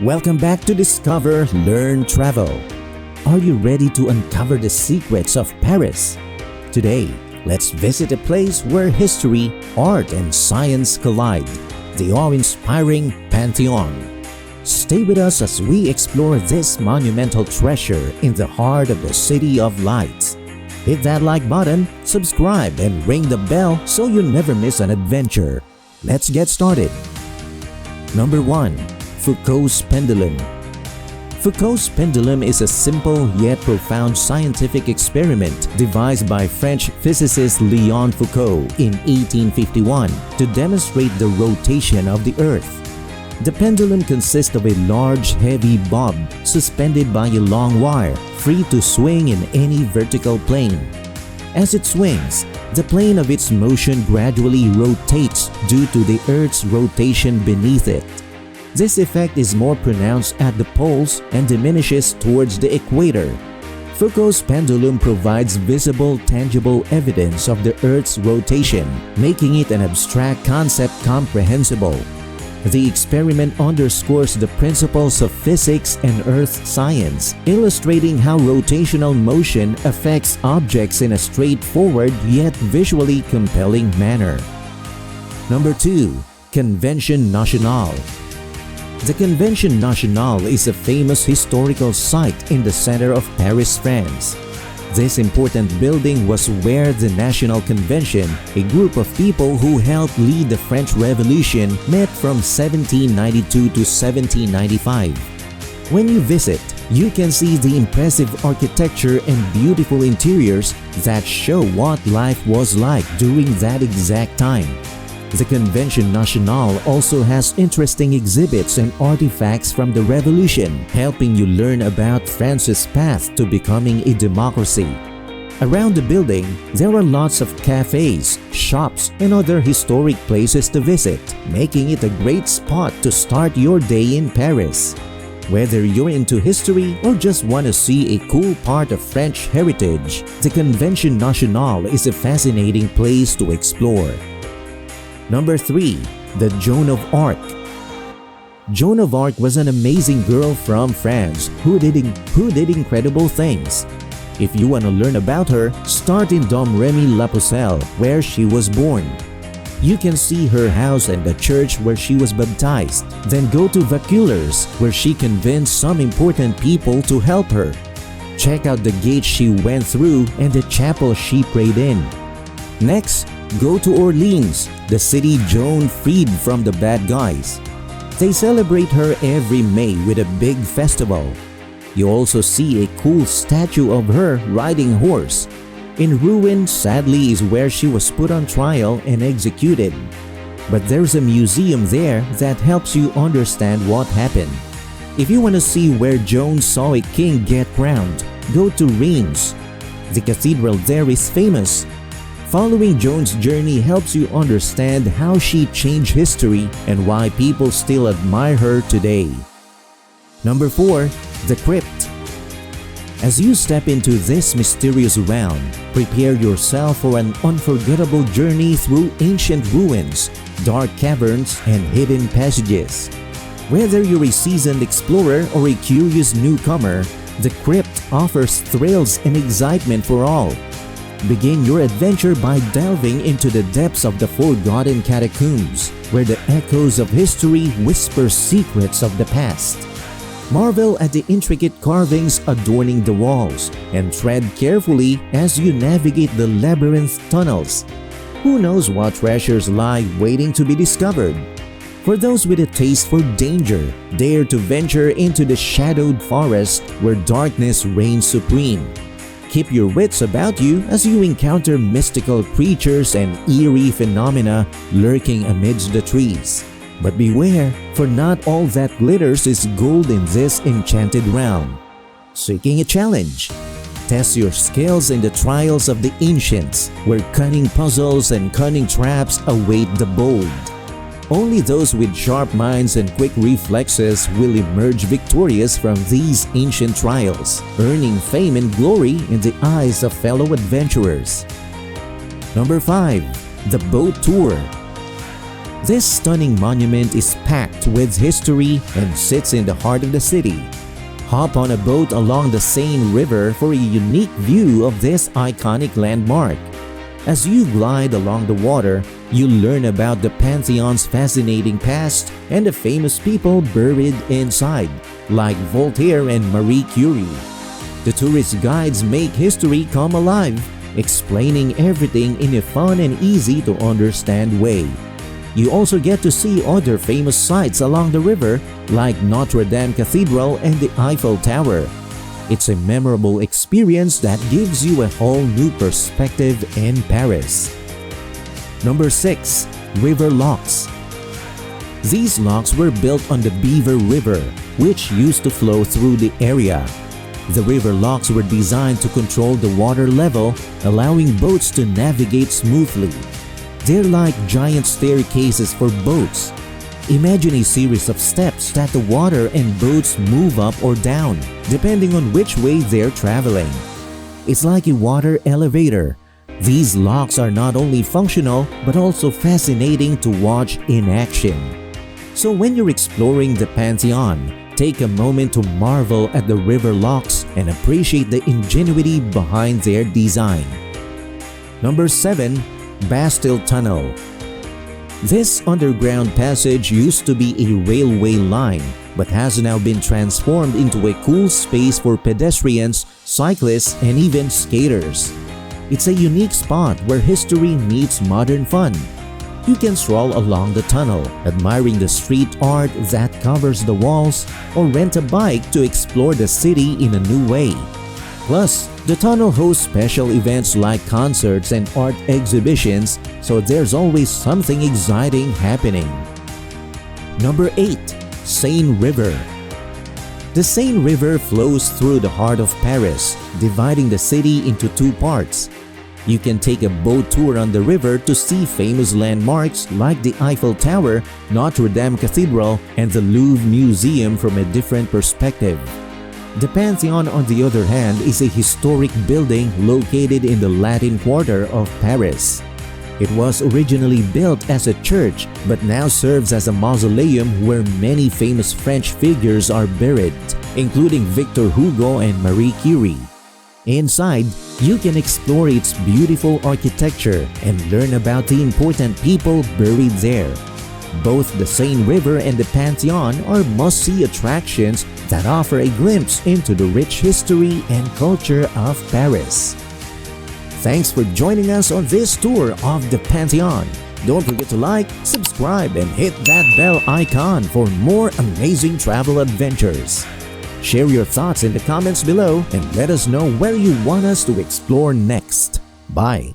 Welcome back to Discover, Learn, Travel. Are you ready to uncover the secrets of Paris? Today, let's visit a place where history, art, and science collide, the awe-inspiring Pantheon. Stay with us as we explore this monumental treasure in the heart of the City of Lights. Hit that like button, subscribe, and ring the bell so you never miss an adventure. Let's get started. Number 1. Foucault's Pendulum. Foucault's pendulum is a simple yet profound scientific experiment devised by French physicist Léon Foucault in 1851 to demonstrate the rotation of the Earth. The pendulum consists of a large, heavy bob suspended by a long wire, free to swing in any vertical plane. As it swings, the plane of its motion gradually rotates due to the Earth's rotation beneath it. This effect is more pronounced at the poles and diminishes towards the equator. Foucault's pendulum provides visible, tangible evidence of the Earth's rotation, making it an abstract concept comprehensible. The experiment underscores the principles of physics and earth science, illustrating how rotational motion affects objects in a straightforward yet visually compelling manner. Number 2. Convention Nationale. The Convention Nationale is a famous historical site in the center of Paris, France. This important building was where the National Convention, a group of people who helped lead the French Revolution, met from 1792 to 1795. When you visit, you can see the impressive architecture and beautiful interiors that show what life was like during that exact time. The Convention Nationale also has interesting exhibits and artifacts from the Revolution, helping you learn about France's path to becoming a democracy. Around the building, there are lots of cafes, shops, and other historic places to visit, making it a great spot to start your day in Paris. Whether you're into history or just want to see a cool part of French heritage, the Convention Nationale is a fascinating place to explore. Number 3. The Joan of Arc. Joan of Arc was an amazing girl from France who did incredible things. If you want to learn about her, start in Domremy-la-Pucelle, where she was born. You can see her house and the church where she was baptized. Then go to Vaucouleurs, where she convinced some important people to help her. Check out the gate she went through and the chapel she prayed in. Next, go to Orleans, the city Joan freed from the bad guys. They celebrate her every May with a big festival. You also see a cool statue of her riding a horse. In ruin, sadly, is where she was put on trial and executed. But there's a museum there that helps you understand what happened. If you want to see where Joan saw a king get crowned, go to Reims. The cathedral there is famous. Following Joan's journey helps you understand how she changed history and why people still admire her today. Number 4. The Crypt. As you step into this mysterious realm, prepare yourself for an unforgettable journey through ancient ruins, dark caverns, and hidden passages. Whether you're a seasoned explorer or a curious newcomer, the crypt offers thrills and excitement for all. Begin your adventure by delving into the depths of the forgotten catacombs, where the echoes of history whisper secrets of the past. Marvel at the intricate carvings adorning the walls, and tread carefully as you navigate the labyrinth tunnels. Who knows what treasures lie waiting to be discovered? For those with a taste for danger, dare to venture into the shadowed forest where darkness reigns supreme. Keep your wits about you as you encounter mystical creatures and eerie phenomena lurking amidst the trees. But beware, for not all that glitters is gold in this enchanted realm. Seeking a challenge? Test your skills in the trials of the ancients, where cunning puzzles and cunning traps await the bold. Only those with sharp minds and quick reflexes will emerge victorious from these ancient trials, earning fame and glory in the eyes of fellow adventurers. Number 5. The Boat Tour. This stunning monument is packed with history and sits in the heart of the city. Hop on a boat along the Seine River for a unique view of this iconic landmark. As you glide along the water, you learn about the Pantheon's fascinating past and the famous people buried inside, like Voltaire and Marie Curie. The tourist guides make history come alive, explaining everything in a fun and easy-to-understand way. You also get to see other famous sites along the river, like Notre Dame Cathedral and the Eiffel Tower. It's a memorable experience that gives you a whole new perspective in Paris. Number 6. River Locks. These locks were built on the Beaver River, which used to flow through the area. The river locks were designed to control the water level, allowing boats to navigate smoothly. They're like giant staircases for boats. Imagine a series of steps that the water and boats move up or down, depending on which way they're traveling. It's like a water elevator. These locks are not only functional, but also fascinating to watch in action. So when you're exploring the Pantheon, take a moment to marvel at the river locks and appreciate the ingenuity behind their design. Number 7. Bastille Tunnel. This underground passage used to be a railway line, but has now been transformed into a cool space for pedestrians, cyclists, and even skaters. It's a unique spot where history meets modern fun. You can stroll along the tunnel, admiring the street art that covers the walls, or rent a bike to explore the city in a new way. Plus, the tunnel hosts special events like concerts and art exhibitions, so there's always something exciting happening. Number 8. Seine River. The Seine River flows through the heart of Paris, dividing the city into two parts. You can take a boat tour on the river to see famous landmarks like the Eiffel Tower, Notre Dame Cathedral, and the Louvre Museum from a different perspective. The Pantheon, on the other hand, is a historic building located in the Latin Quarter of Paris. It was originally built as a church, but now serves as a mausoleum where many famous French figures are buried, including Victor Hugo and Marie Curie. Inside, you can explore its beautiful architecture and learn about the important people buried there. Both the Seine River and the Pantheon are must-see attractions that offer a glimpse into the rich history and culture of Paris. Thanks for joining us on this tour of the Pantheon. Don't forget to like, subscribe, and hit that bell icon for more amazing travel adventures. Share your thoughts in the comments below and let us know where you want us to explore next. Bye!